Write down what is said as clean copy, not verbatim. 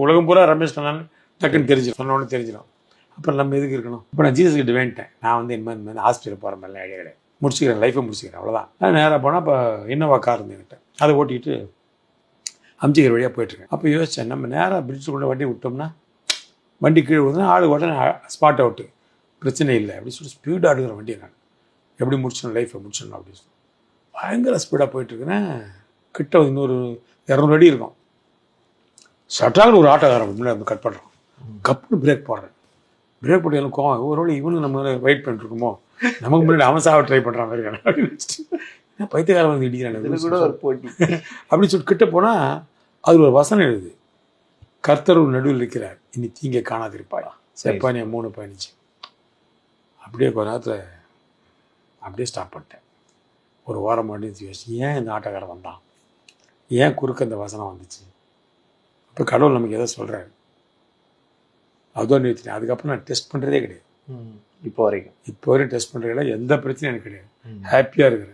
உலகம் பூரா ரமேஷ் கண்ணான்னு டக்குன்னு தெரிஞ்சிடும், சொன்னோன்னு தெரிஞ்சிடும். அப்புறம் நம்ம எதுக்கு இருக்கணும்? இப்போ நான் ஜீசஸ் கிட்ட வேண்டிட்டேன், நான் வந்து இந்த மாதிரி ஹாஸ்பிட்டல் போகிற மாதிரிலாம் ஐடியா கிடையாது, முடிச்சுக்கிறேன், லைஃபை முடிச்சுக்கிறேன், அவ்வளோதான். நான் நேராக போனால் இப்போ இன்னோவா கார் இருந்துக்கிட்ட அதை ஓட்டிகிட்டு அம்ஜிகர் வழியாக போயிட்டுருக்கேன். அப்போ யோசித்தேன், நம்ம நேராக பிரிட்ஜுக்குள்ளே வண்டி விட்டோம்னா வண்டி கீழே விடுதுன்னா ஆள் உடனே ஸ்பாட் அவுட்டு, பிரச்சனை இல்லை அப்படின்னு சொல்லி ஸ்பீடாக எடுக்கிற வண்டியை நான் எப்படி முடிச்சிடணும், லைஃப்பை முடிச்சிடணும் அப்படின்னு சொல்லி பயங்கர ஸ்பீடாக போயிட்டுருக்கிறேன். கிட்ட இன்னொரு 200 அடி இருக்கும். சட்டாக ஒரு ஆட்டோக்காரன் முன்னாடி கட் பண்ணுறான், கப்புன்னு பிரேக் போடுறேன். பிரேக் போட்டு எனக்கு கோவம், ஒரு வேளை இவனு நம்ம வெயிட் பண்ணிட்டுருக்கோமோ, நமக்கு முன்னாடி அவன் சாவ ட்ரை பண்ணுறான் மாதிரி அப்படின்னு வச்சுட்டு பைத்தியக்காரன் வந்து இடிக்கிறான் கூட ஒரு போட்டி அப்படின்னு சொல்லிட்டு கிட்ட போனால் அதில் ஒரு வசனம் எழுது, கர்த்தர் ஒரு நடுவில் இருக்கிறார், இனி தீங்க காணாதிருப்பாயா, செப்பானியா 3 பயணிச்சு. அப்படியே கொஞ்ச நேரத்தில் அப்படியே ஸ்டாப் பண்ணிட்டேன். ஒரு வாரம் மாட்டி யோசிச்சு, ஏன் இந்த ஆட்டோக்காரன் வந்தான், ஏன் குறுக்க இந்த வசனம் வந்துச்சு, அப்போ கடவுள் நமக்கு எதை சொல்கிறாரு, அதுவும் நிறுத்தினேன். அதுக்கப்புறம் நான் டெஸ்ட் பண்ணுறதே கிடையாது. இப்போ வரைக்கும் டெஸ்ட் பண்ணுறதுல எந்த பிரச்சனையும் எனக்கு கிடையாது. ஹாப்பியாக இருக்கிறேன்.